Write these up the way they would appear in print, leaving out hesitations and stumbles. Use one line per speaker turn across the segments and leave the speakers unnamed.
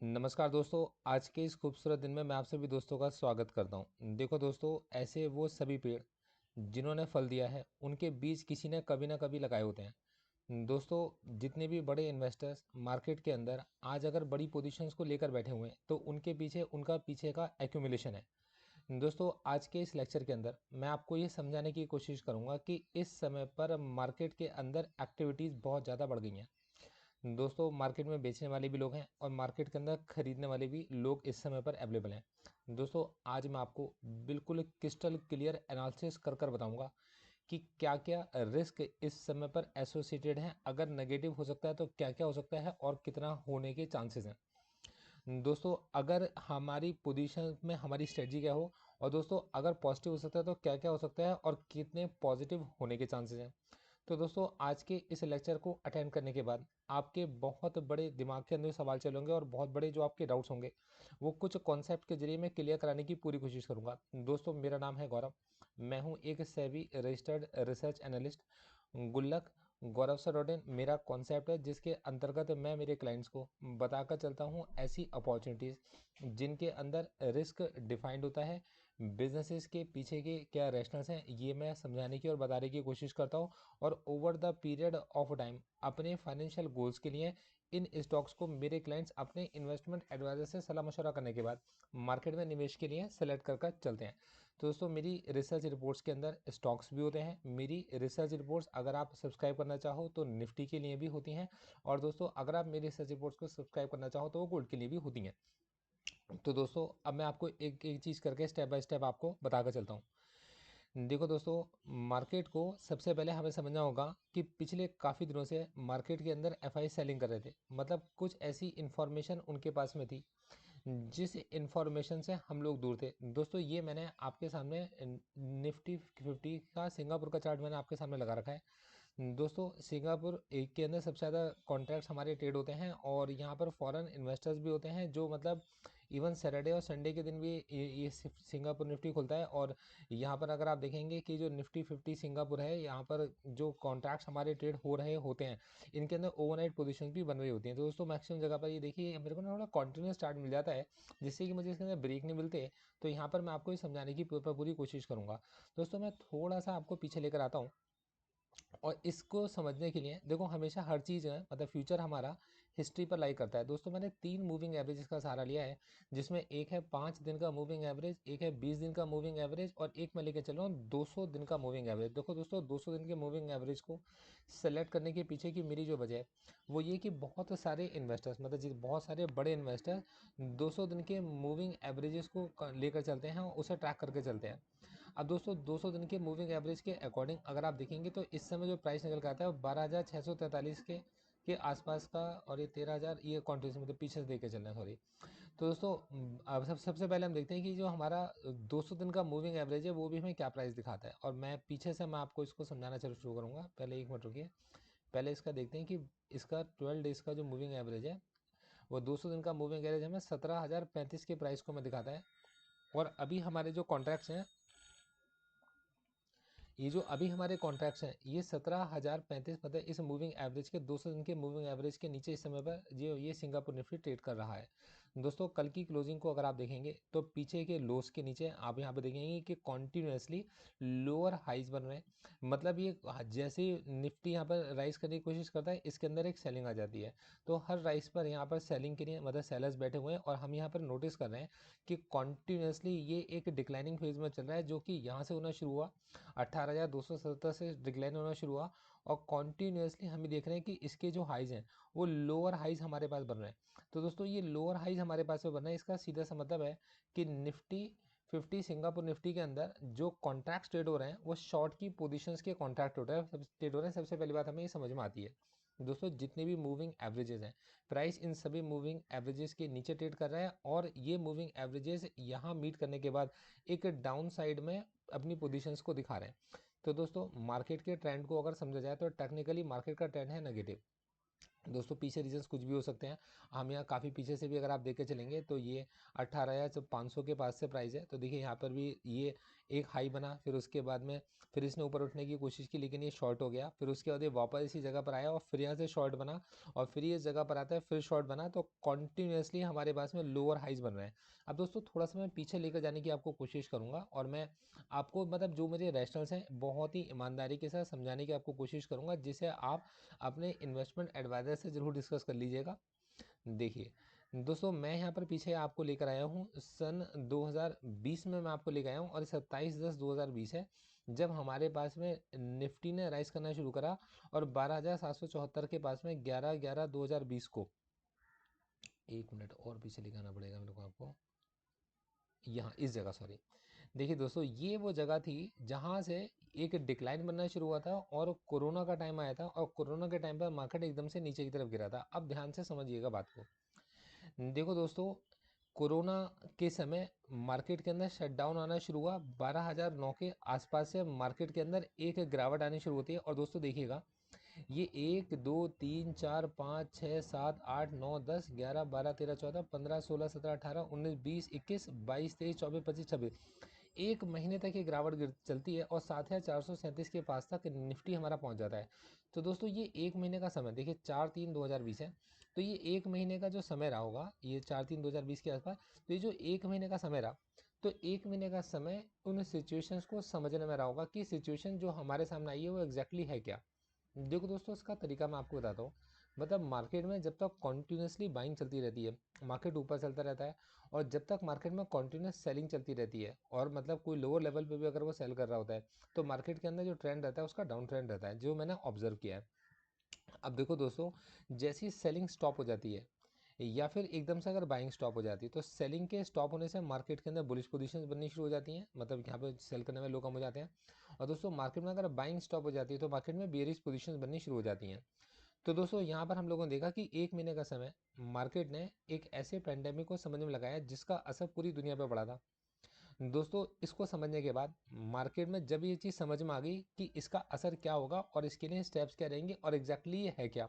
नमस्कार दोस्तों, आज के इस खूबसूरत दिन में मैं आप सभी दोस्तों का स्वागत करता हूं। देखो दोस्तों, ऐसे वो सभी पेड़ जिन्होंने फल दिया है, उनके बीज किसी ने कभी ना कभी लगाए होते हैं। दोस्तों, जितने भी बड़े इन्वेस्टर्स मार्केट के अंदर आज अगर बड़ी पोजीशंस को लेकर बैठे हुए हैं, तो उनके पीछे उनका पीछे का एक्यूमुलेशन है। दोस्तों, आज के इस लेक्चर के अंदर मैं आपको ये समझाने की कोशिश करूंगा कि इस समय पर मार्केट के अंदर एक्टिविटीज़ बहुत ज़्यादा बढ़ गई हैं। दोस्तों, मार्केट में बेचने वाले भी लोग हैं और मार्केट के अंदर खरीदने वाले भी लोग इस समय पर अवेलेबल हैं। दोस्तों, आज मैं आपको बिल्कुल क्रिस्टल क्लियर एनालिसिस कर कर बताऊंगा कि क्या क्या रिस्क इस समय पर एसोसिएटेड हैं, अगर नेगेटिव हो सकता है तो क्या क्या हो सकता है और कितना होने के चांसेस हैं। दोस्तों, अगर हमारी पोजीशन में हमारी स्ट्रेटजी क्या हो, और दोस्तों अगर पॉजिटिव हो सकता है तो क्या क्या हो सकता है और कितने पॉजिटिव होने के चांसेस हैं। तो दोस्तों, आज के इस लेक्चर को अटेंड करने के बाद आपके बहुत बड़े दिमाग के अंदर सवाल चलेंगे और बहुत बड़े जो आपके डाउट्स होंगे वो कुछ कॉन्सेप्ट के जरिए मैं क्लियर कराने की पूरी कोशिश करूंगा। दोस्तों, मेरा नाम है गौरव। मैं हूं एक सेबी रजिस्टर्ड रिसर्च एनालिस्ट। गुल्लक गौरव सर डॉट इन मेरा कॉन्सेप्ट है, जिसके अंतर्गत मैं मेरे क्लाइंट्स को बताकर चलता हूं ऐसी अपॉर्चुनिटीज़ जिनके अंदर रिस्क डिफाइंड होता है। बिजनेसेस के पीछे के क्या रैशनल्स हैं, ये मैं समझाने की और बताने की कोशिश करता हूँ। और over the period of time अपने फाइनेंशियल गोल्स के लिए इन स्टॉक्स को मेरे क्लाइंट्स अपने इन्वेस्टमेंट एडवाइजर से सलाह मशवरा करने के बाद मार्केट में निवेश के लिए सेलेक्ट कर चलते हैं। तो दोस्तों, मेरी रिसर्च रिपोर्ट्स के अंदर स्टॉक्स भी होते हैं। मेरी रिसर्च रिपोर्ट्स अगर आप सब्सक्राइब करना चाहो तो निफ्टी के लिए भी होती हैं। और दोस्तों, अगर आप मेरी रिसर्च रिपोर्ट्स को सब्सक्राइब करना चाहो तो वो गोल्ड के लिए भी होती हैं। तो दोस्तों, अब मैं आपको एक एक चीज़ करके स्टेप बाय स्टेप आपको बताकर चलता हूँ। देखो दोस्तों, मार्केट को सबसे पहले हमें समझना होगा कि पिछले काफ़ी दिनों से मार्केट के अंदर एफआई सेलिंग कर रहे थे। मतलब कुछ ऐसी इंफॉर्मेशन उनके पास में थी जिस इंफॉर्मेशन से हम लोग दूर थे। दोस्तों, ये मैंने आपके सामने निफ्टी 50 का सिंगापुर का चार्ट मैंने आपके सामने लगा रखा है। दोस्तों, सिंगापुर एक के अंदर सबसे ज़्यादा कॉन्ट्रैक्ट्स हमारे ट्रेड होते हैं और यहाँ पर फॉरेन इन्वेस्टर्स भी होते हैं, जो मतलब इवन सैटरडे और संडे के दिन भी ये सिंगापुर निफ्टी खुलता है। और यहाँ पर अगर आप देखेंगे कि जो निफ्टी 50 सिंगापुर है, यहाँ पर जो कॉन्ट्रैक्ट्स हमारे ट्रेड हो रहे होते हैं, इनके अंदर ओवरनाइट पोजीशन भी बन रही होती हैं। तो दोस्तों, मैक्सिमम जगह पर ये देखिए मेरे को ना थोड़ा कॉन्टिन्यूस चार्ट मिल जाता है, जिससे कि मुझे इसके अंदर ब्रेक नहीं मिलते। तो यहाँ पर मैं आपको ये समझाने की पूरी कोशिश करूँगा। दोस्तों, मैं थोड़ा सा आपको पीछे लेकर आता हूँ। और इसको समझने के लिए देखो, हमेशा हर चीज़ है मतलब फ्यूचर हमारा हिस्ट्री पर लाई करता है। दोस्तों, मैंने 3 मूविंग एवरेजेस का सहारा लिया है, जिसमें एक है 5 दिन का मूविंग एवरेज, एक है 20 दिन का मूविंग एवरेज और एक मैं लेके चल रहा हूँ 200 दिन का मूविंग एवरेज। देखो दोस्तों, 200 दिन के मूविंग एवरेज को सेलेक्ट करने के पीछे की मेरी जो वजह है वो ये कि बहुत सारे इन्वेस्टर्स मतलब जिस बहुत सारे बड़े इन्वेस्टर 200 दिन के मूविंग एवरेजेस को लेकर चलते हैं और उसे ट्रैक करके चलते हैं। अब दोस्तों, 200 दिन के मूविंग एवरेज के अकॉर्डिंग अगर आप देखेंगे तो इस समय जो प्राइस निकल के आता है वो 12,643 के आसपास का। और ये 13,000 ये कॉन्ट्रीज मतलब पीछे से देके चल रहे हैं, सॉरी। तो दोस्तों, अब सबसे पहले हम देखते हैं कि जो हमारा 200 दिन का मूविंग एवरेज है वो भी हमें क्या प्राइस दिखाता है। और मैं पीछे से मैं आपको इसको समझाना शुरू करूँगा। पहले एक मिनट रुकिए। पहले इसका देखते हैं कि इसका 12 डेज का जो मूविंग एवरेज है वो 200 दिन का मूविंग एवरेज हमें 17,035 के प्राइस को हमें दिखाता है। और अभी हमारे जो कॉन्ट्रैक्ट्स हैं, ये जो अभी हमारे कॉन्ट्रैक्ट्स हैं, ये 17,035 मतलब इस मूविंग एवरेज के 200 दिन के मूविंग एवरेज के नीचे इस समय पर जो ये सिंगापुर निफ्टी ट्रेड कर रहा है। दोस्तों, कल की क्लोजिंग को अगर आप देखेंगे तो पीछे के लोस के नीचे आप यहाँ पे देखेंगे कि कॉन्टिन्यूसली लोअर हाइज बन रहे हैं। मतलब ये जैसे निफ्टी यहाँ पर राइज करने की कोशिश करता है, इसके अंदर एक सेलिंग आ जाती है। तो हर राइज पर यहाँ पर सेलिंग के लिए मतलब सेलर्स बैठे हुए हैं और हम यहाँ पर नोटिस कर रहे हैं कि कॉन्टिन्यूसली ये एक डिक्लाइनिंग फेज में चल रहा है, जो कि यहाँ से होना शुरू हुआ 18,270 से डिक्लाइन होना शुरू हुआ। और कॉन्टीन्यूसली हम देख रहे हैं कि इसके जो हाइज हैं वो लोअर हाइज हमारे पास बन रहे हैं। तो दोस्तों, ये लोअर हाइज हमारे पास में बन रहा है, इसका सीधा सा मतलब है कि निफ्टी 50 सिंगापुर निफ्टी के अंदर जो कॉन्ट्रैक्ट ट्रेड हो रहे हैं वो शॉर्ट की पोजीशंस के कॉन्ट्रैक्ट हो रहे हैं, ट्रेड हो रहे हैं। सबसे पहली बात हमें ये समझ में आती है। दोस्तों, जितने भी मूविंग एवरेजेस हैं, प्राइस इन सभी मूविंग एवरेजेस के नीचे ट्रेड कर रहा है और ये मूविंग एवरेजेस यहाँ मीट करने के बाद एक डाउन साइड में अपनी पोजीशंस को दिखा रहे हैं। तो दोस्तों, मार्केट के ट्रेंड को अगर समझा जाए तो टेक्निकली मार्केट का ट्रेंड है नेगेटिव। दोस्तों, पीछे रीजंस कुछ भी हो सकते हैं। हम यहाँ काफ़ी पीछे से भी अगर आप देख के चलेंगे तो ये 18,500 के पास से प्राइस है। तो देखिए यहाँ पर भी ये एक हाई बना, फिर उसके बाद में फिर इसने ऊपर उठने की कोशिश की लेकिन ये शॉर्ट हो गया, फिर उसके बाद ये वापस इसी जगह पर आया और फिर यहाँ से शॉर्ट बना और फिर ये जगह पर आता है फिर शॉर्ट बना। तो कॉन्टिन्यूसली हमारे पास में लोअर हाइज बन रहे हैं। अब दोस्तों थोड़ा सा मैं पीछे लेकर जाने की आपको कोशिश करूंगा और मैं आपको मतलब जो मुझे रैशनल्स हैं बहुत ही ईमानदारी के साथ समझाने की आपको कोशिश करूंगा, जिसे आप अपने इन्वेस्टमेंट एडवाइजर से जरूर डिस्कस कर लीजिएगा। देखिए दोस्तों, मैं यहाँ पर पीछे आपको लेकर आया हूँ सन 2020 में मैं आपको लेकर आया हूँ और 27/10/2020 है जब हमारे पास में निफ्टी ने राइज करना शुरू करा और 12,774 के पास में 11/11/2020 को, एक मिनट और पीछे लेकर आना पड़ेगा मेरे को आपको, यहाँ इस जगह सॉरी। देखिए दोस्तों, ये वो जगह थी जहाँ से एक डिक्लाइन बनना शुरू हुआ था और कोरोना का टाइम आया था और कोरोना के टाइम पर मार्केट एकदम से नीचे की तरफ गिरा था। अब ध्यान से समझिएगा बात को। देखो दोस्तों, कोरोना के समय मार्केट के अंदर शटडाउन आना शुरू हुआ, 12,009 के आसपास से मार्केट के अंदर एक गिरावट आनी शुरू होती है। और दोस्तों देखिएगा, ये 1 2 3 4 5 6 7 8 9 10 11 12 13 14 15 16 17 18 19 20 21 22 23 24 25 26 एक महीने तक ये गिरावट चलती है और 7,437 के पास तक निफ्टी हमारा पहुंच जाता है। तो दोस्तों ये एक महीने का समय देखिए, 4/3/2020 है, तो ये एक महीने का जो समय रहा होगा, ये 4/3/2020 के आसपास, तो ये जो एक महीने का समय रहा, तो एक महीने का समय उन सिचुएशंस को समझने में रहा होगा कि सिचुएशन जो हमारे सामने आई है वो एग्जैक्टली है क्या। देखो दोस्तों, इसका तरीका मैं आपको बताता हूँ। मतलब मार्केट में जब तक कॉन्टिन्यूसली बाइंग चलती रहती है, मार्केट ऊपर चलता रहता है, और जब तक मार्केट में कॉन्टिन्यूस सेलिंग चलती रहती है और मतलब कोई लोअर लेवल पे भी अगर वो सेल कर रहा होता है, तो मार्केट के अंदर जो ट्रेंड रहता है उसका डाउन ट्रेंड रहता है, जो मैंने ऑब्जर्व किया है। अब देखो दोस्तों, जैसी सेलिंग स्टॉप हो जाती है या फिर एकदम से अगर बाइंग स्टॉप हो जाती है, तो सेलिंग के स्टॉप होने से मार्केट के अंदर बुलिश पोजीशंस बननी शुरू हो जाती हैं, मतलब यहाँ पे सेल करने में लोग कम हो जाते हैं। और दोस्तों मार्केट में अगर बाइंग स्टॉप हो जाती है तो मार्केट में बेयरिश पोजीशंस बननी शुरू हो जाती हैं। तो दोस्तों यहाँ पर हम लोगों ने देखा कि एक महीने का समय मार्केट ने एक ऐसे पैंडेमिक को समझ में लगाया जिसका असर पूरी दुनिया पर पड़ा था। दोस्तों इसको समझने के बाद मार्केट में जब ये चीज़ समझ में आ गई कि इसका असर क्या होगा और इसके लिए स्टेप्स क्या रहेंगे और एग्जैक्टली ये है क्या,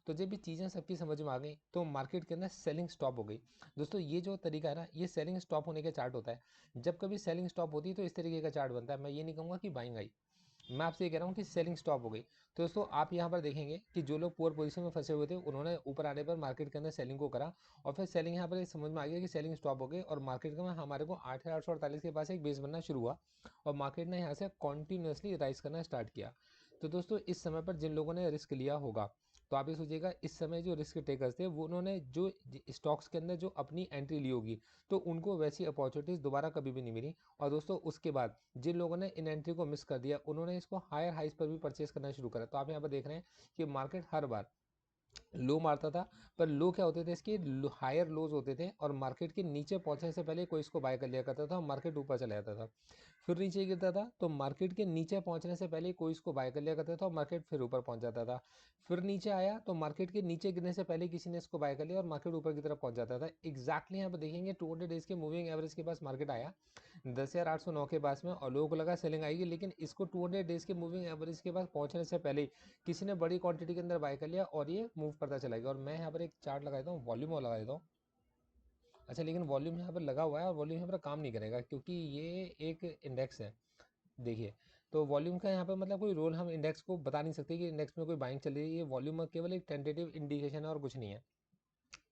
तो जब ये चीज़ें सबकी समझ में आ गई तो मार्केट के अंदर सेलिंग स्टॉप हो गई। दोस्तों ये जो तरीका है ना, ये सेलिंग स्टॉप होने का चार्ट होता है। जब कभी सेलिंग स्टॉप होती है तो इस तरीके का चार्ट बनता है। मैं ये नहीं कहूँगा कि बाइंग आई, मैं आपसे ये कह रहा हूँ कि सेलिंग स्टॉप हो गई। तो दोस्तों आप यहाँ पर देखेंगे कि जो लोग पुअर पोजीशन में फंसे हुए थे उन्होंने ऊपर आने पर मार्केट के अंदर सेलिंग को करा और फिर सेलिंग यहाँ पर समझ में आ गया कि सेलिंग स्टॉप हो गई और मार्केट का हमारे को 8,848 के पास एक बेस बनना शुरू हुआ और मार्केट ने यहाँ से कॉन्टिन्यूसली राइज करना स्टार्ट किया। तो दोस्तों इस समय पर जिन लोगों ने रिस्क लिया होगा, तो आप ये सोचिएगा इस समय जो रिस्क टेकर्स थे वो उन्होंने जो स्टॉक्स के अंदर जो अपनी एंट्री ली होगी, तो उनको वैसी अपॉर्चुनिटीज दोबारा कभी भी नहीं मिली। और दोस्तों उसके बाद जिन लोगों ने इन एंट्री को मिस कर दिया उन्होंने इसको हायर हाइज पर भी परचेस करना शुरू करा। तो आप यहाँ पर देख रहे हैं कि मार्केट हर बार लो मारता था, पर लो क्या होते थे इसके, हायर लोज होते थे और मार्केट के नीचे पहुंचने से पहले कोई इसको बाय कर लिया करता था और मार्केट ऊपर चला जाता था। फिर नीचे गिरता था तो मार्केट के नीचे पहुंचने से पहले कोई इसको बाय कर लिया करता था और मार्केट फिर ऊपर पहुंच जाता था। फिर नीचे आया तो मार्केट के नीचे गिरने से पहले किसी ने इसको बाय कर लिया और मार्केट ऊपर की तरफ पहुंच जाता था। एग्जैक्टली यहाँ पर देखेंगे 200 डेज के मूविंग एवरेज के पास मार्केट आया 10,809 के पास में और लोगों को लगा सेलिंग आएगी, लेकिन इसको 200 डेज के मूविंग एवरेज के पास पहुंचने से पहले किसी ने बड़ी क्वांटिटी के अंदर बाय कर लिया और ये मूव करता चला गया। और मैं यहाँ पर एक चार्ट लगा देता हूँ, वॉल्यूम और लगा देता हूँ। अच्छा, लेकिन वॉल्यूम यहाँ पर लगा हुआ है और वॉल्यूम यहाँ पर काम नहीं करेगा क्योंकि ये एक इंडेक्स है। देखिए, तो वॉल्यूम का यहाँ पर मतलब कोई रोल हम इंडेक्स को बता नहीं सकते कि इंडेक्स में कोई बाइंग चल रही है। ये वॉल्यूम केवल एक टेंटेटिव इंडिकेशन है और कुछ नहीं है।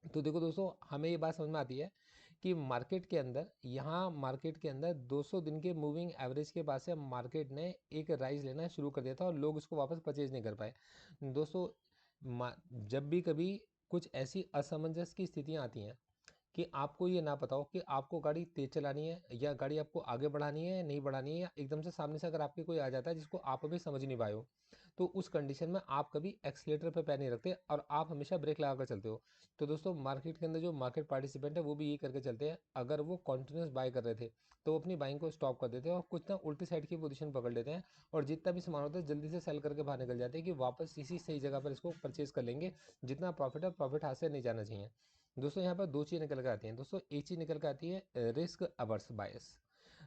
तो देखो दोस्तों, हमें ये बात समझ में आती है कि मार्केट के अंदर, यहाँ मार्केट के अंदर 200 दिन के मूविंग एवरेज के पास से मार्केट ने एक राइज लेना शुरू कर दिया था और लोग उसको वापस परचेज नहीं कर पाए। दोस्तों जब भी कभी कुछ ऐसी असमंजस की स्थितियाँ आती हैं कि आपको ये ना पता हो कि आपको गाड़ी तेज चलानी है या गाड़ी आपको आगे बढ़ानी है या नहीं बढ़ानी है, या एकदम से सामने से अगर आपके कोई आ जाता है जिसको आप अभी समझ नहीं पाए हो, तो उस कंडीशन में आप कभी एक्सीलेटर पे पैर नहीं रखते और आप हमेशा ब्रेक लगा कर चलते हो। तो दोस्तों मार्केट के अंदर जो मार्केट पार्टिसिपेंट है वो भी ये करके चलते हैं, अगर वो कॉन्टिन्यूस बाय कर रहे थे तो वो अपनी बाइंग को स्टॉप कर देते हैं और कुछ ना उल्टी साइड की पोजीशन पकड़ लेते हैं और जितना भी सामान होता है जल्दी से सेल करके बाहर निकल जाते हैं कि वापस इसी सही जगह पर इसको परचेज कर लेंगे। जितना प्रॉफिट है प्रॉफिट हाथ से नहीं जाना चाहिए। दोस्तों यहाँ पर दो चीज़ निकल कर आती हैं। दोस्तों एक चीज़ निकल कर आती है रिस्क अवर्स बायस।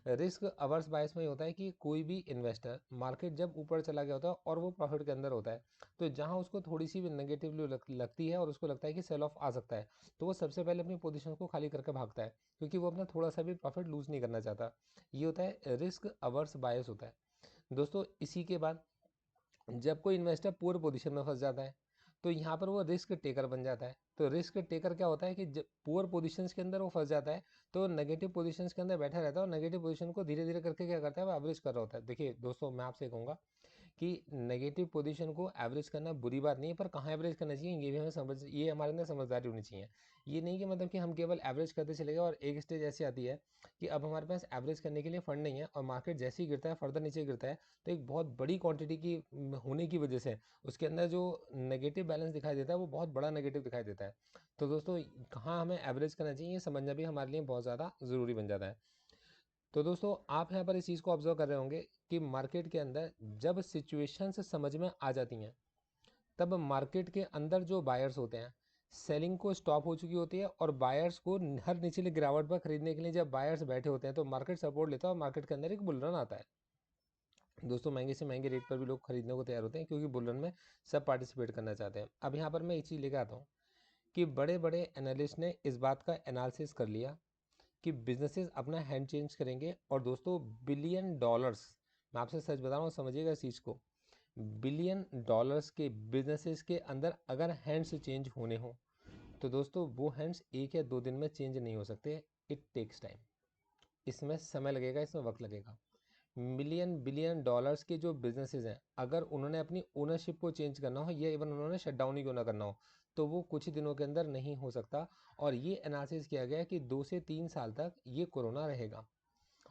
रिस्क अवर्स बायस में होता है कि कोई भी इन्वेस्टर मार्केट जब ऊपर चला गया होता है और वो प्रॉफिट के अंदर होता है, तो जहां उसको थोड़ी सी भी नेगेटिवली लगती है और उसको लगता है कि सेल ऑफ आ सकता है, तो वो सबसे पहले अपनी पोजीशन को खाली करके भागता है, क्योंकि वो अपना थोड़ा सा भी प्रॉफिट लूज नहीं करना चाहता। ये होता है रिस्क अवर्स बायस होता है दोस्तों। इसी के बाद जब कोई इन्वेस्टर पुअर पोजीशन में फंस जाता है, तो यहाँ पर वो रिस्क टेकर बन जाता है। तो रिस्क टेकर क्या होता है कि जब पुअर पोजीशंस के अंदर वो फंस जाता है, तो नेगेटिव पोजीशंस के अंदर बैठा रहता है और नेगेटिव पोजीशन को धीरे धीरे करके क्या करता है, वो एवरेज कर रहा होता है। देखिए दोस्तों, मैं आपसे कहूँगा कि नेगेटिव पोजीशन को एवरेज करना बुरी बात नहीं है, पर कहाँ एवरेज करना चाहिए ये भी हमें समझ, ये हमारे अंदर समझदारी होनी चाहिए। ये नहीं कि मतलब कि हम केवल एवरेज करते चले गए और एक स्टेज ऐसी आती है कि अब हमारे पास एवरेज करने के लिए फंड नहीं है और मार्केट जैसे ही गिरता है, फर्दर नीचे गिरता है, तो एक बहुत बड़ी क्वांटिटी की होने की वजह से उसके अंदर जो नेगेटिव बैलेंस दिखाई देता है वो बहुत बड़ा नेगेटिव दिखाई देता है। तो दोस्तों, कहाँ हमें एवरेज करना चाहिए ये समझना भी हमारे लिए बहुत ज़्यादा ज़रूरी बन जाता है। तो दोस्तों, आप यहाँ पर इस चीज़ को ऑब्जर्व कर रहे होंगे कि मार्केट के अंदर जब सिचुएशंस समझ में आ जाती हैं, तब मार्केट के अंदर जो बायर्स होते हैं, सेलिंग को स्टॉप हो चुकी होती है और बायर्स को हर निचली गिरावट पर खरीदने के लिए जब बायर्स बैठे होते हैं, तो मार्केट सपोर्ट लेता है और मार्केट के अंदर एक बुल रन आता है। दोस्तों, महंगे से महंगे रेट पर भी लोग खरीदने को तैयार होते हैं, क्योंकि बुल रन में सब पार्टिसिपेट करना चाहते हैं। अब यहाँ पर मैं एक चीज़ लेकर आता हूँ कि बड़े बड़े एनालिस्ट ने इस बात का एनालिसिस कर लिया कि बिजनेसेस अपना हैंड चेंज करेंगे। और दोस्तों, बिलियन डॉलर्स, मैं आपसे सच बता रहा हूँ, समझिएगा इस चीज़ को, बिलियन डॉलर्स के बिजनेसेस के अंदर अगर हैंड्स चेंज होने हो, तो दोस्तों वो हैंड्स एक या दो दिन में चेंज नहीं हो सकते। इट टेक्स टाइम, इसमें समय लगेगा, इसमें वक्त लगेगा। मिलियन बिलियन डॉलर्स के जो बिजनेसेस हैं, अगर उन्होंने अपनी ओनरशिप को चेंज करना हो या इवन उन्होंने शट डाउन ही क्यों ना करना हो, तो वो कुछ ही दिनों के अंदर नहीं हो सकता। और ये एनालिसिस किया गया कि 2 से 3 साल तक ये कोरोना रहेगा।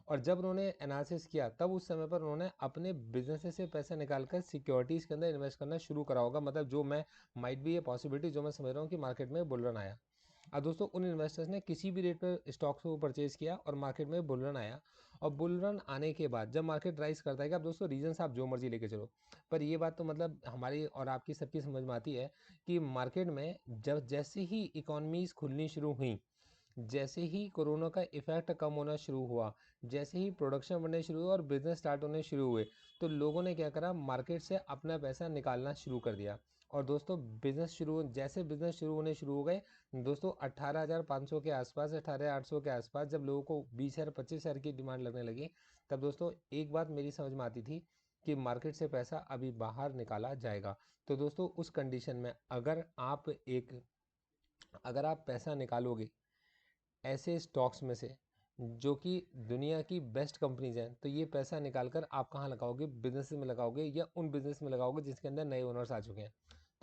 और जब उन्होंने एनालिसिस किया, तब उस समय पर उन्होंने अपने बिजनेस से पैसा निकालकर सिक्योरिटीज़ के अंदर इन्वेस्ट करना शुरू करा होगा। मतलब जो मैं माइट भी ये पॉसिबिलिटी जो मैं समझ रहा हूँ कि मार्केट में बुल रन आया। अब दोस्तों, उन इन्वेस्टर्स ने किसी भी रेट पर स्टॉक्स को परचेज किया और मार्केट में बुल रन आया। और बुल रन आने के बाद जब मार्केट राइज करता है, कि अब दोस्तों रीजंस आप जो मर्जी लेके चलो, पर ये बात तो मतलब हमारी और आपकी सबकी समझ में आती है कि मार्केट में जब जैसे ही इकोनॉमीज खुलनी शुरू हुई, जैसे ही कोरोना का इफेक्ट कम होना शुरू हुआ, जैसे ही प्रोडक्शन बढ़ने शुरू हुआ और बिजनेस स्टार्ट होने शुरू हुए, तो लोगों ने क्या करा, मार्केट से अपना पैसा निकालना शुरू कर दिया। और दोस्तों, जैसे बिजनेस शुरू होने शुरू हो गए, दोस्तों 18,500 के आसपास, 18,800 के आसपास जब लोगों को 20,000 25,000 की डिमांड लगने लगी, तब दोस्तों एक बात मेरी समझ में आती थी कि मार्केट से पैसा अभी बाहर निकाला जाएगा। तो दोस्तों, उस कंडीशन में अगर आप पैसा निकालोगे ऐसे स्टॉक्स में से जो कि दुनिया की बेस्ट कंपनीज हैं, तो ये पैसा निकालकर आप कहाँ लगाओगे, बिजनेस में लगाओगे या उन बिजनेस में लगाओगे जिसके अंदर नए ओनर्स आ चुके हैं।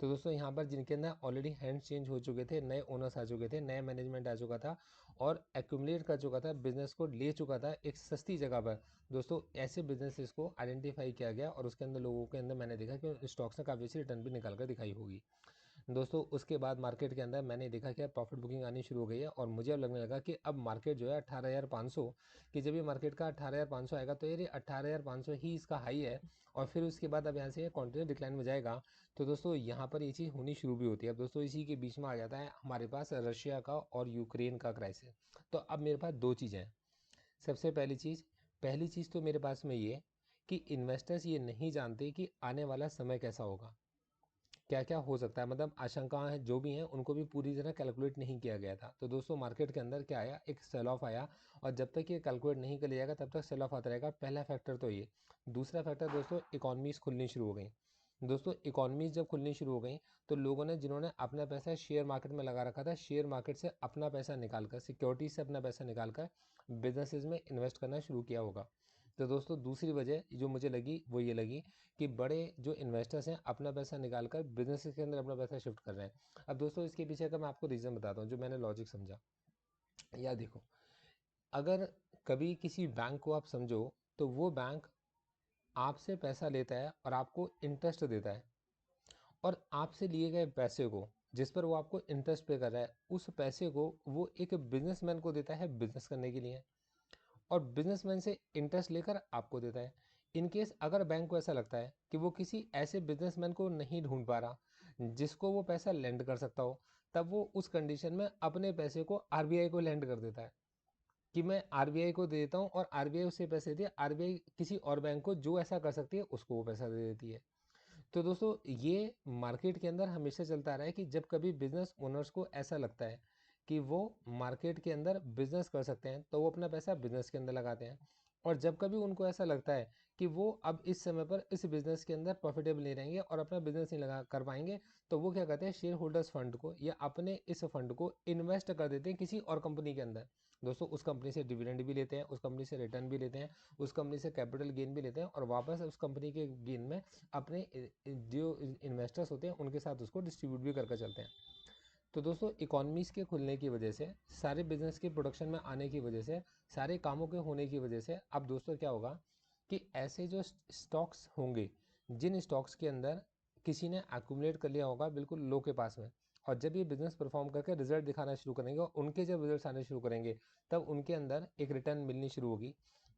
तो दोस्तों, यहाँ पर जिनके अंदर ऑलरेडी हैंड चेंज हो चुके थे, नए ओनर्स आ चुके थे, नए मैनेजमेंट आ चुका था और एक्यूमुलेट कर चुका था, बिजनेस को ले चुका था एक सस्ती जगह पर, दोस्तों ऐसे बिजनेसेस को आइडेंटिफाई किया गया और उसके अंदर लोगों के अंदर मैंने देखा कि स्टॉक्स ने काफ़ी अच्छी रिटर्न भी निकाल कर दिखाई होगी। दोस्तों, उसके बाद मार्केट के अंदर मैंने देखा कि प्रॉफिट बुकिंग आनी शुरू हो गई है और मुझे अब लगने लगा कि अब मार्केट जो है 18,500, कि जब ये मार्केट का 18,500 आएगा, तो ये 18,500 ही इसका हाई है और फिर उसके बाद अब यहाँ से कंटिन्यू डिक्लाइन में जाएगा। तो दोस्तों, यहाँ पर ये चीज़ होनी शुरू भी होती है। अब दोस्तों, इसी के बीच में आ जाता है हमारे पास रशिया का और यूक्रेन का क्राइसिस। तो अब मेरे पास दो चीज़ें हैं। सबसे पहली चीज़ तो मेरे पास में ये कि इन्वेस्टर्स ये नहीं जानते कि आने वाला समय कैसा होगा, क्या क्या हो सकता है, मतलब आशंकाएं हैं जो भी हैं उनको भी पूरी तरह कैलकुलेट नहीं किया गया था। तो दोस्तों, मार्केट के अंदर क्या आया, एक सेल ऑफ आया और जब तक ये कैलकुलेट नहीं कर लिया जाएगा तब तक सेल ऑफ आता रहेगा। पहला फैक्टर तो ये। दूसरा फैक्टर दोस्तों, इकॉनमीज खुलनी शुरू हो गई। दोस्तों, इकॉनमीज जब खुलनी शुरू हो गई, तो लोगों ने, जिन्होंने अपना पैसा शेयर मार्केट में लगा रखा था, शेयर मार्केट से अपना पैसा निकालकर, सिक्योरिटी से अपना पैसा निकालकर बिजनेसेस में इन्वेस्ट करना शुरू किया होगा। तो दोस्तों, दूसरी वजह जो मुझे लगी वो ये लगी कि बड़े जो इन्वेस्टर्स हैं अपना पैसा निकाल कर बिजनेस के अंदर अपना पैसा शिफ्ट कर रहे हैं। अब दोस्तों, इसके पीछे का मैं आपको रीज़न बताता हूँ जो मैंने लॉजिक समझा। या देखो, अगर कभी किसी बैंक को आप समझो, तो वो बैंक आपसे पैसा लेता है और आपको इंटरेस्ट देता है, और आपसे लिए गए पैसे को, जिस पर वो आपको इंटरेस्ट पे कर रहा है, उस पैसे को वो एक बिजनेसमैन को देता है बिजनेस करने के लिए, और बिजनेसमैन से इंटरेस्ट लेकर आपको देता है। इन केस अगर बैंक को ऐसा लगता है कि वो किसी ऐसे बिजनेसमैन को नहीं ढूंढ पा रहा जिसको वो पैसा लेंड कर सकता हो, तब वो उस कंडीशन में अपने पैसे को आरबीआई को लेंड कर देता है। कि मैं आरबीआई को दे देता हूँ और आरबीआई उससे पैसे देती है, आरबीआई किसी और बैंक को जो ऐसा कर सकती है उसको वो पैसा दे देती है। तो दोस्तों ये मार्केट के अंदर हमेशा चलता रहा है कि जब कभी बिजनेस ओनर्स को ऐसा लगता है कि वो मार्केट के अंदर बिजनेस कर सकते हैं तो वो अपना पैसा बिजनेस के अंदर लगाते हैं, और जब कभी उनको ऐसा लगता है कि वो अब इस समय पर इस बिजनेस के अंदर प्रॉफिटेबल नहीं रहेंगे और अपना बिजनेस नहीं लगा कर पाएंगे, तो वो क्या करते हैं, शेयर होल्डर्स फंड को या अपने इस फंड को इन्वेस्ट कर देते हैं किसी और कंपनी के अंदर। दोस्तों उस कंपनी से डिविडेंड भी लेते हैं, उस कंपनी से रिटर्न भी लेते हैं, उस कंपनी से कैपिटल गेन भी लेते हैं, और वापस उस कंपनी के गेन में अपने जो इन्वेस्टर्स होते हैं उनके साथ उसको डिस्ट्रीब्यूट भी करके चलते हैं। तो दोस्तों इकोनॉमीज़ के खुलने की वजह से, सारे बिजनेस के प्रोडक्शन में आने की वजह से, सारे कामों के होने की वजह से, अब दोस्तों क्या होगा कि ऐसे जो स्टॉक्स होंगे, जिन स्टॉक्स के अंदर किसी ने एक्यूमुलेट कर लिया होगा बिल्कुल लो के पास में, और जब ये बिजनेस परफॉर्म करके रिजल्ट दिखाना शुरू करेंगे और उनके जब रिजल्ट आने शुरू करेंगे तब उनके अंदर एक रिटर्न मिलनी शुरू होगी।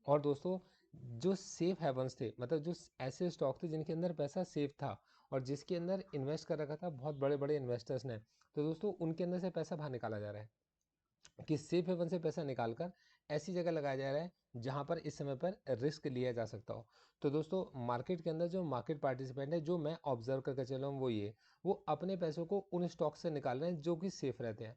और दोस्तों जो सेफ हेवंस थे, मतलब जो ऐसे स्टॉक थे जिनके अंदर पैसा सेफ था और जिसके अंदर इन्वेस्ट कर रखा था बहुत बड़े बड़े इन्वेस्टर्स ने, तो दोस्तों उनके अंदर से पैसा बाहर निकाला जा रहा है कि सेफ हेवन से पैसा निकालकर ऐसी जगह लगाया जा रहा है जहां पर इस समय पर रिस्क लिया जा सकता हो। तो दोस्तों मार्केट के अंदर जो मार्केट पार्टिसिपेंट है, जो मैं ऑब्जर्व करके चल रहा हूँ वो अपने पैसों को उन स्टॉक से निकाल रहे हैं जो कि सेफ रहते हैं,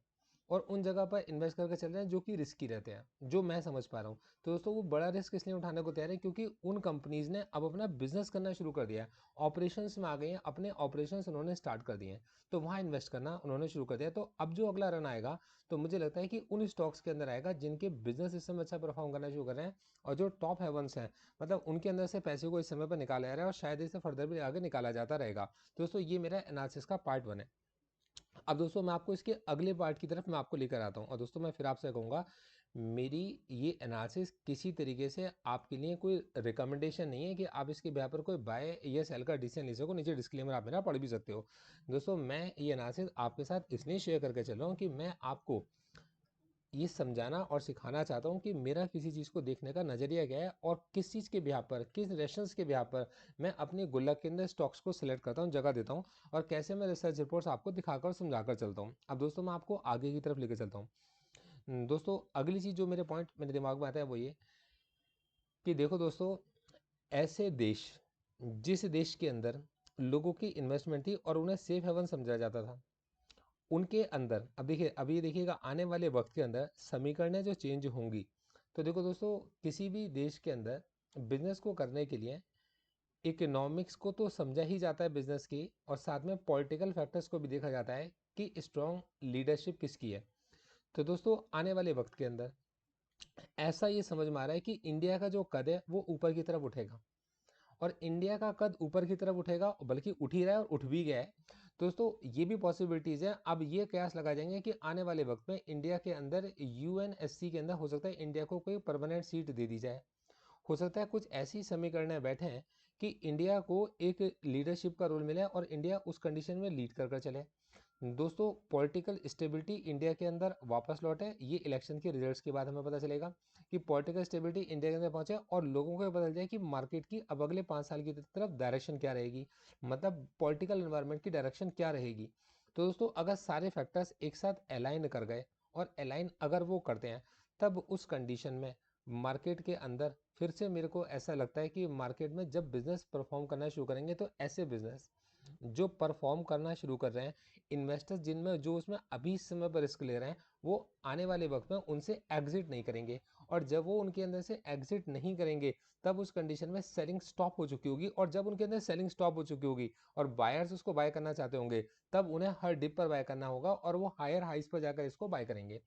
और उन जगह पर इन्वेस्ट करके चल रहे हैं जो कि रिस्की रहते हैं, जो मैं समझ पा रहा हूँ। तो दोस्तों वो बड़ा रिस्क इसलिए उठाने को तैयार है क्योंकि उन कंपनीज ने अब अपना बिजनेस करना शुरू कर दिया है, ऑपरेशंस में आ गए हैं, अपने ऑपरेशंस उन्होंने स्टार्ट कर दिए हैं, तो वहाँ इन्वेस्ट करना उन्होंने शुरू कर दिया। तो अब जो अगला रन आएगा तो मुझे लगता है कि उन स्टॉक्स के अंदर आएगा जिनके बिजनेस इस समय अच्छा परफॉर्म करना शुरू कर रहे हैं, और जो टॉप हेवंस हैं, मतलब उनके अंदर से पैसे को इस समय पर निकाला जा रहा है और शायद इसे फर्दर भी आगे निकाला जाता रहेगा। दोस्तों ये मेरा एनालिसिस का पार्ट 1 है। अब दोस्तों मैं आपको इसके अगले पार्ट की तरफ मैं आपको लेकर आता हूँ, और दोस्तों मैं फिर आपसे कहूँगा मेरी ये एनालिसिस किसी तरीके से आपके लिए कोई रिकमेंडेशन नहीं है कि आप इसके बिहार पर कोई बाय या सेल का डिसीजन ले सको, नीचे डिस्क्लेमर आप मेरा पढ़ भी सकते हो। दोस्तों मैं ये एनालिसिस आपके साथ इसलिए शेयर करके चल रहा हूँ कि मैं आपको ये समझाना और सिखाना चाहता हूँ कि मेरा किसी चीज़ को देखने का नज़रिया क्या है और किस चीज़ के बिहार पर, किस रेशंस के बिहार पर मैं अपनी गुल्लक के अंदर स्टॉक्स को सिलेक्ट करता हूँ, जगह देता हूँ, और कैसे मैं रिसर्च रिपोर्ट्स आपको दिखाकर समझाकर चलता हूँ। अब दोस्तों मैं आपको आगे की तरफ लेकर चलता हूँ। दोस्तों अगली चीज़ जो मेरे पॉइंट मेरे दिमाग में आता है वो ये कि देखो दोस्तों, ऐसे देश, जिस देश के अंदर लोगों की इन्वेस्टमेंट थी और उन्हें सेफ हेवन समझा जाता था, उनके अंदर अब देखिए, अभी देखिएगा आने वाले वक्त के अंदर समीकरणें जो चेंज होंगी। तो देखो दोस्तों, किसी भी देश के अंदर बिजनेस को करने के लिए इकोनॉमिक्स को तो समझा ही जाता है बिजनेस की, और साथ में पॉलिटिकल फैक्टर्स को भी देखा जाता है कि स्ट्रॉन्ग लीडरशिप किसकी है। तो दोस्तों आने वाले वक्त के अंदर ऐसा ये समझ में आ रहा है कि इंडिया का जो कद है वो ऊपर की तरफ उठेगा, और इंडिया का कद ऊपर की तरफ उठेगा, बल्कि उठ ही रहा है और उठ भी गया है। दोस्तों ये भी पॉसिबिलिटीज़ है। अब ये कयास लगा जाएंगे कि आने वाले वक्त में इंडिया के अंदर यूएनएससी के अंदर हो सकता है इंडिया को कोई परमानेंट सीट दे दी जाए, हो सकता है कुछ ऐसी समीकरणें बैठे हैं कि इंडिया को एक लीडरशिप का रोल मिले और इंडिया उस कंडीशन में लीड कर कर चले। दोस्तों पॉलिटिकल स्टेबिलिटी इंडिया के अंदर वापस लौटे, ये इलेक्शन के रिजल्ट्स के बाद हमें पता चलेगा कि पॉलिटिकल स्टेबिलिटी इंडिया के अंदर पहुंचे और लोगों को पता चल जाए कि मार्केट की अब अगले 5 साल की तरफ डायरेक्शन क्या रहेगी, मतलब पॉलिटिकल एनवायरनमेंट की डायरेक्शन क्या रहेगी। तो दोस्तों अगर सारे फैक्टर्स एक साथ अलाइन कर गए, और अलाइन अगर वो करते हैं, तब उस कंडीशन में मार्केट के अंदर फिर से मेरे को ऐसा लगता है कि मार्केट में जब बिजनेस परफॉर्म करना शुरू करेंगे तो ऐसे बिजनेस जो परफॉर्म करना शुरू कर रहे हैं, इन्वेस्टर्स जिनमें जो उसमें अभी इस समय पर रिस्क ले रहे हैं, वो आने वाले वक्त में उनसे एग्जिट नहीं करेंगे, और जब वो उनके अंदर से एग्जिट नहीं करेंगे तब उस कंडीशन में सेलिंग स्टॉप हो चुकी होगी, और जब उनके अंदर सेलिंग स्टॉप हो चुकी होगी और बायर्स उसको बाय करना चाहते होंगे, तब उन्हें हर डिप पर बाय करना होगा और वो हायर हाइस पर जाकर इसको बाय करेंगे।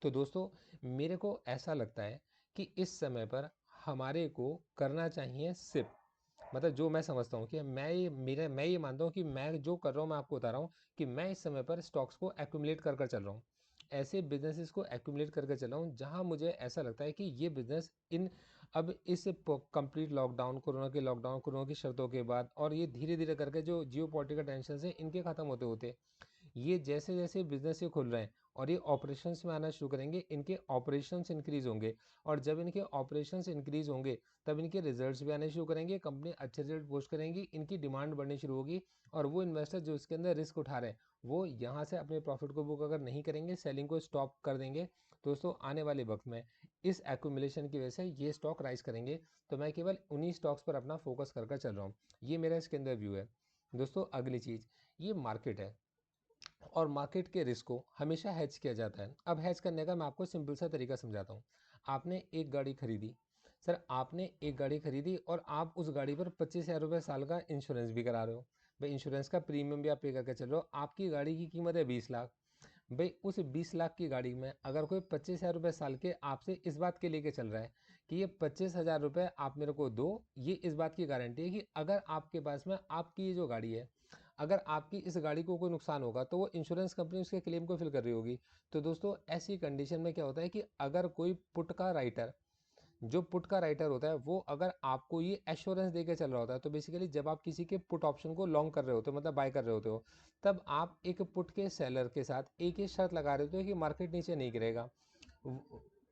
तो दोस्तों मेरे को ऐसा लगता है कि इस समय पर हमारे को करना चाहिए सिप, मतलब जो मैं समझता हूँ कि मैं ये मानता हूँ कि मैं जो कर रहा हूँ मैं आपको बता रहा हूँ कि मैं इस समय पर स्टॉक्स को एक्यूमुलेट कर कर चल रहा हूँ, ऐसे बिजनेसेस को एक्यूमुलेट करके चल रहा हूँ जहाँ मुझे ऐसा लगता है कि ये बिजनेस इन अब इस कंप्लीट लॉकडाउन, कोरोना की शर्तों के बाद, और ये धीरे धीरे करके जो जियो पॉलिटिकल टेंशन है इनके खत्म होते होते, ये जैसे जैसे बिजनेस ये खुल रहे हैं और ये ऑपरेशंस में आना शुरू करेंगे, इनके ऑपरेशंस इंक्रीज होंगे, और जब इनके ऑपरेशंस इंक्रीज होंगे तब इनके रिजल्ट्स भी आने शुरू करेंगे, कंपनी अच्छे रिजल्ट पोस्ट करेंगी, इनकी डिमांड बढ़नी शुरू होगी, और वो इन्वेस्टर जो इसके अंदर रिस्क उठा रहे हैं वो यहाँ से अपने प्रॉफिट को बुक अगर नहीं करेंगे, सेलिंग को स्टॉप कर देंगे, दोस्तों आने वाले वक्त में इस एक्यूमुलेशन की वजह से ये स्टॉक राइज करेंगे, तो मैं केवल उन्हीं स्टॉक्स पर अपना फोकस कर चल रहा हूँ। ये मेरा इसके अंदर व्यू है। दोस्तों अगली चीज़, ये मार्केट है और मार्केट के रिस्क को हमेशा हेज किया जाता है। अब हेज करने का मैं आपको सिंपल सा तरीका समझाता हूँ। आपने एक गाड़ी खरीदी, सर आपने एक गाड़ी खरीदी और आप उस गाड़ी पर 25,000 रुपये साल का इंश्योरेंस भी करा रहे हो। भाई इंश्योरेंस का प्रीमियम भी आप पे करके चल रहे हो। आपकी गाड़ी की कीमत है 20 लाख। भाई उस 20 लाख की गाड़ी में अगर कोई 25,000 रुपये साल के आपसे इस बात के लेके चल रहा है कि ये 25,000 रुपये आप मेरे को दो, ये इस बात की गारंटी है कि अगर आपके पास में आपकी ये जो गाड़ी है, अगर आपकी इस गाड़ी को कोई नुकसान होगा तो वो इंश्योरेंस कंपनी उसके क्लेम को फिल कर रही होगी। तो दोस्तों ऐसी कंडीशन में क्या होता है कि अगर कोई पुट का राइटर, जो पुट का राइटर होता है वो अगर आपको ये एश्योरेंस देके चल रहा होता है, तो बेसिकली जब आप किसी के पुट ऑप्शन को लॉन्ग कर रहे होते हो, मतलब बाय कर रहे होते हो, तब आप एक पुट के सेलर के साथ एक ही शर्त लगा रहे होते हो कि मार्केट नीचे नहीं गिरेगा।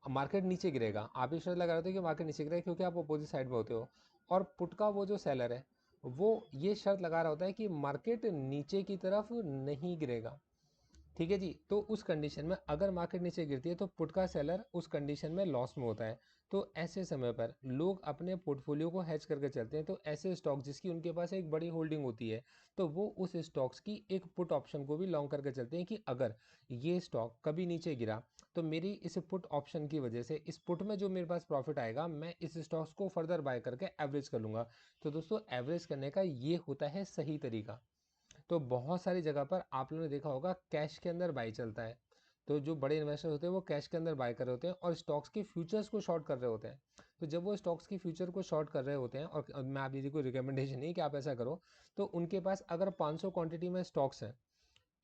मार्केट नीचे गिरेगा, आप ही शर्त लगा रहे होते हो कि मार्केट नीचे गिरेगा, क्योंकि आप अपोजिट साइड में होते हो। और पुट का वो जो सेलर है वो ये शर्त लगा रहा होता है कि मार्केट नीचे की तरफ नहीं गिरेगा। ठीक है जी। तो उस कंडीशन में अगर मार्केट नीचे गिरती है तो पुट का सेलर उस कंडीशन में लॉस में होता है। तो ऐसे समय पर लोग अपने पोर्टफोलियो को हैच करके चलते हैं। तो ऐसे स्टॉक जिसकी उनके पास एक बड़ी होल्डिंग होती है, तो वो उस स्टॉक्स की एक पुट ऑप्शन को भी लॉन्ग करके चलते हैं कि अगर ये स्टॉक कभी नीचे गिरा तो मेरी इस पुट ऑप्शन की वजह से इस पुट में जो मेरे पास प्रॉफिट आएगा, मैं इस स्टॉक्स को फर्दर बाय करके एवरेज कर लूँगा। तो दोस्तों एवरेज करने का ये होता है सही तरीका। तो बहुत सारी जगह पर आप लोगों ने देखा होगा कैश के अंदर बाई चलता है। तो जो बड़े इन्वेस्टर होते हैं वो कैश के अंदर बाय कर रहे होते हैं और स्टॉक्स के फ्यूचर्स को शॉर्ट कर रहे होते हैं। तो जब वो स्टॉक्स की फ्यूचर को शॉर्ट कर रहे होते हैं, और मैं आप यदि कोई रिकमेंडेशन नहीं कि आप ऐसा करो, तो उनके पास अगर 500 क्वांटिटी में स्टॉक्स हैं,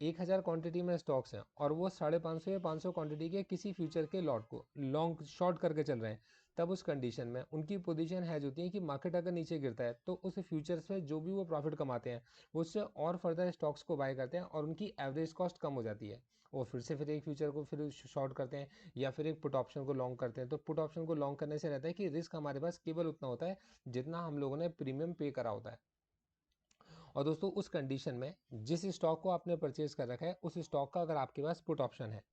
1,000 क्वांटिटी में स्टॉक्स हैं और वो 550 या 500 क्वांटिटी के किसी फ्यूचर के लॉट को लॉन्ग शॉर्ट करके चल रहे हैं, तब उस कंडीशन में उनकी पोजीशन हैज होती है कि मार्केट अगर नीचे गिरता है तो उस फ्यूचर्स में जो भी वो प्रॉफिट कमाते हैं वो उससे और फर्दर स्टॉक्स को बाय करते हैं और उनकी एवरेज कॉस्ट कम हो जाती है। और फिर से फिर एक फ्यूचर को फिर शॉर्ट करते हैं या फिर एक पुट ऑप्शन को लॉन्ग करते हैं। तो पुट ऑप्शन को लॉन्ग करने से रहता है कि रिस्क हमारे पास केवल उतना होता है जितना हम लोगों ने प्रीमियम पे करा होता है। और दोस्तों उस कंडीशन में जिस स्टॉक को आपने परचेज कर रखा है उस स्टॉक का अगर आपके पास पुट ऑप्शन है,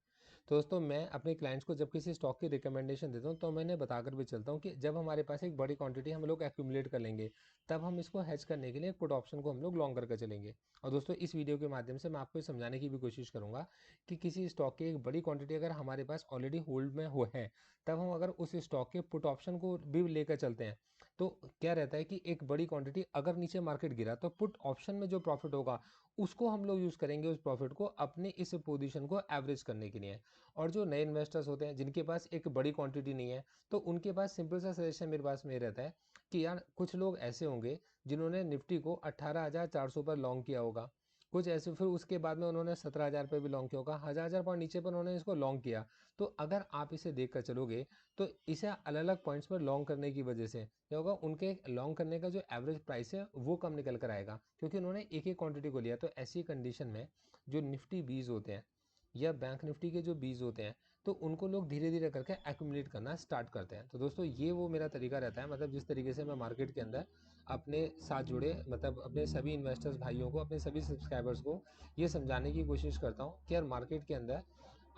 तो दोस्तों मैं अपने क्लाइंट्स को जब किसी स्टॉक की रिकमेंडेशन देता हूँ तो मैंने बताकर भी चलता हूँ कि जब हमारे पास एक बड़ी क्वांटिटी हम लोग एक्यूमुलेट कर लेंगे, तब हम इसको हेज करने के लिए पुट ऑप्शन को हम लोग लॉन्ग करके चलेंगे। और दोस्तों इस वीडियो के माध्यम से मैं आपको समझाने की भी कोशिश करूंगा कि किसी स्टॉक की एक बड़ी क्वांटिटी अगर हमारे पास ऑलरेडी होल्ड में हो है, तब हम अगर उस स्टॉक के पुट ऑप्शन को भी लेकर चलते हैं, तो क्या रहता है कि एक बड़ी क्वांटिटी अगर नीचे मार्केट गिरा तो पुट ऑप्शन में जो प्रॉफिट होगा उसको हम लोग यूज़ करेंगे, उस प्रॉफिट को अपने इस पोजीशन को एवरेज करने के लिए। और जो नए इन्वेस्टर्स होते हैं जिनके पास एक बड़ी क्वांटिटी नहीं है, तो उनके पास सिंपल सा सजेशन मेरे पास में रहता है कि यार कुछ लोग ऐसे होंगे जिन्होंने निफ्टी को 18,400 पर लॉन्ग किया होगा, कुछ ऐसे फिर उसके बाद में उन्होंने 17,000 पे भी लॉन्ग किया होगा, 1,000 पॉइंट नीचे पर उन्होंने इसको लॉन्ग किया। तो अगर आप इसे देख कर चलोगे तो इसे अलग अलग पॉइंट्स पर लॉन्ग करने की वजह से क्या होगा, उनके लॉन्ग करने का जो एवरेज प्राइस है वो कम निकल कर आएगा, क्योंकि उन्होंने एक एक क्वांटिटी को लिया। तो ऐसी कंडीशन में जो निफ्टी बीज होते हैं या बैंक निफ्टी के जो बीज होते हैं, तो उनको लोग धीरे धीरे करके एक्यूमुलेट करना स्टार्ट करते हैं। तो दोस्तों ये वो मेरा तरीका रहता है, मतलब जिस तरीके से मैं मार्केट के अंदर अपने साथ जुड़े, मतलब अपने सभी इन्वेस्टर्स भाइयों को, अपने सभी सब्सक्राइबर्स को ये समझाने की कोशिश करता हूँ कि यार मार्केट के अंदर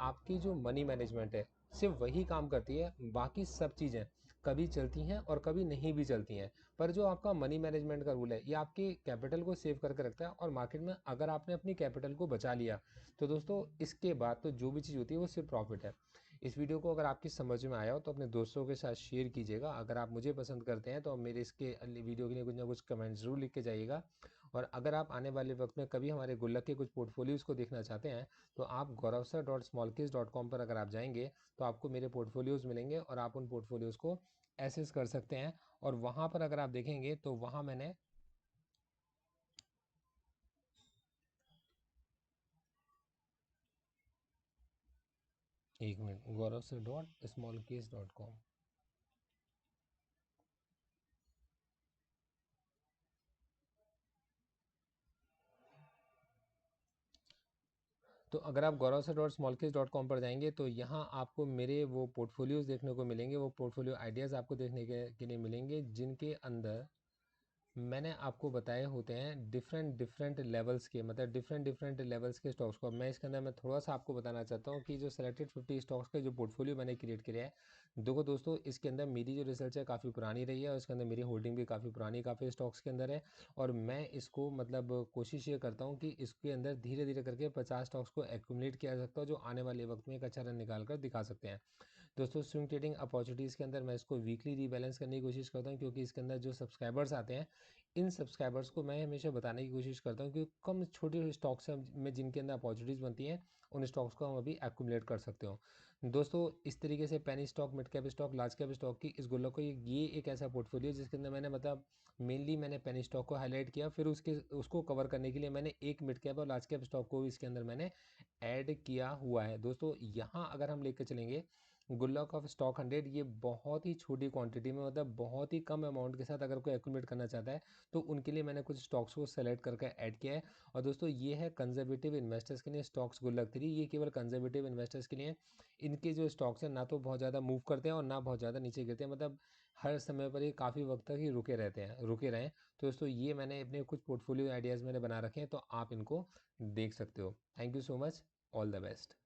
आपकी जो मनी मैनेजमेंट है सिर्फ वही काम करती है, बाकी सब चीज़ें कभी चलती हैं और कभी नहीं भी चलती हैं। पर जो आपका मनी मैनेजमेंट का रूल है ये आपके कैपिटल को सेव करके रखता है, और मार्केट में अगर आपने अपनी कैपिटल को बचा लिया तो दोस्तों इसके बाद तो जो भी चीज़ होती है वो सिर्फ प्रॉफिट है। इस वीडियो को अगर आपकी समझ में आया हो तो अपने दोस्तों के साथ शेयर कीजिएगा। अगर आप मुझे पसंद करते हैं तो मेरे इसके वीडियो के लिए कुछ ना कुछ कमेंट जरूर लिख के जाइएगा। और अगर आप आने वाले वक्त में कभी हमारे गुल्लक के कुछ पोर्टफोलियोज़ को देखना चाहते हैं, तो आप gauravsir.smallcase.com पर अगर आप जाएंगे तो आपको मेरे पोर्टफोलियोज़ मिलेंगे और आप उन पोर्टफोलियोज़ को एसेस कर सकते हैं। और वहाँ पर अगर आप देखेंगे तो वहाँ मैंने एक मिनट, gauravsir.smallcase.com। तो अगर आप gauravsir.smallcase.com पर जाएंगे तो यहाँ आपको मेरे वो पोर्टफोलियोज़ देखने को मिलेंगे, वो पोर्टफोलियो आइडियाज़ आपको देखने के लिए मिलेंगे जिनके अंदर मैंने आपको बताए होते हैं डिफरेंट डिफरेंट लेवल्स के, मतलब डिफरेंट डिफरेंट लेवल्स के स्टॉक्स को। मैं इसके अंदर मैं थोड़ा सा आपको बताना चाहता हूँ कि जो सेलेक्टेड 50 स्टॉक्स का जो पोर्टफोलियो मैंने क्रिएट किया है, देखो दोस्तों, इसके अंदर मेरी जो रिसर्च है काफ़ी पुरानी रही है और इसके अंदर मेरी होल्डिंग भी काफ़ी पुरानी काफ़ी स्टॉक्स के अंदर है। और मैं इसको मतलब कोशिश ये करता हूँ कि इसके अंदर धीरे धीरे करके 50 स्टॉक्स को एक्यूमुलेट किया जा सकता है, जो आने वाले वक्त में एक अच्छा रन निकाल कर दिखा सकते हैं। दोस्तों, स्विंग ट्रेडिंग अपॉर्चुनिटीज़ के अंदर मैं इसको वीकली रीबैलेंस करने की कोशिश करता हूँ, क्योंकि इसके अंदर जो सब्सक्राइबर्स आते हैं, इन सब्सक्राइबर्स को मैं हमेशा बताने की कोशिश करता हूँ कि कम छोटे स्टॉक्स में जिनके अंदर अपॉर्चुनिटीज़ बनती हैं, उन स्टॉक्स को हम अभी एक्यूमुलेट कर सकते हो। दोस्तों, इस तरीके से penny stock, mid cap stock, large cap stock की इस गुल्लक को, ये एक ऐसा पोर्टफोलियो जिसके अंदर मैंने मतलब मेनली मैंने पेनी स्टॉक को हाईलाइट किया, फिर उसको कवर करने के लिए मैंने एक मिड कैप और लार्ज कैप स्टॉक को भी इसके अंदर मैंने ऐड किया हुआ है। दोस्तों, यहाँ अगर हम लेकर चलेंगे गुल्लक ऑफ स्टॉक 100, ये बहुत ही छोटी क्वांटिटी में, मतलब बहुत ही कम अमाउंट के साथ अगर कोई एक्यूमुलेट करना चाहता है, तो उनके लिए मैंने कुछ स्टॉक्स को सेलेक्ट करके ऐड किया है। और दोस्तों, ये है कंजर्वेटिव इन्वेस्टर्स के लिए स्टॉक्स गुल्लक 3, ये केवल कंजर्वेटिव इन्वेस्टर्स के लिए। इनके जो स्टॉक्स हैं ना तो बहुत ज़्यादा मूव करते हैं और ना बहुत ज़्यादा नीचे गिरते हैं, मतलब हर समय पर ये काफ़ी वक्त तक ही रुके रहें। तो दोस्तों, ये मैंने अपने कुछ पोर्टफोलियो आइडियाज़ मैंने बना रखे हैं, तो आप इनको देख सकते हो। Thank you so much. All the best.